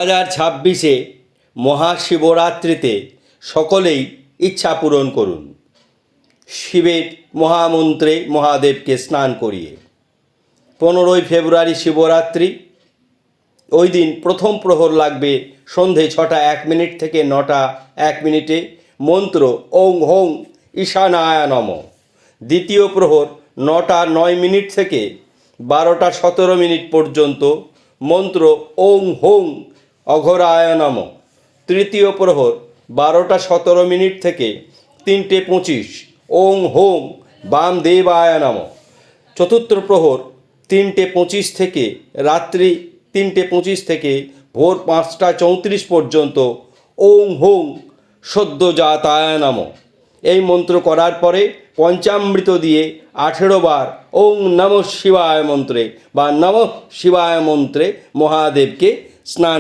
2026-এ মহাশিবরাত্রিতে সকলেই ইচ্ছা পূরণ করুন শিবের মহামন্ত্রে মহাদেবকে স্নান করিয়ে। 15ই ফেব্রুয়ারি শিবরাত্রি। ওই দিন প্রথম প্রহর লাগবে সন্ধে 6টা 1 মিনিট থেকে 9টা 1 মিনিটে, মন্ত্র ওং হোং ঈশানায় নমঃ। দ্বিতীয় প্রহর 9টা 9 মিনিট থেকে 12টা 17 মিনিট পর্যন্ত, মন্ত্র ওং হোং অঘোরায় নমঃ। তৃতীয় প্রহর 12টা 17 মিনিট থেকে 3টে 25, ওং হোং বামদেবায় নমঃ। চতুর্থ প্রহর 3টে 25 থেকে রাত্রি 3টে 25 থেকে ভোর 5টা 34 পর্যন্ত, ওং হোং সদ্যোজাতায় নমঃ। এই মন্ত্র করার পরে পঞ্চামৃত দিয়ে 18 বার ওং নমঃ শিবায় মন্ত্রে বা নমঃ শিবায় মন্ত্রে মহাদেবকে স্নান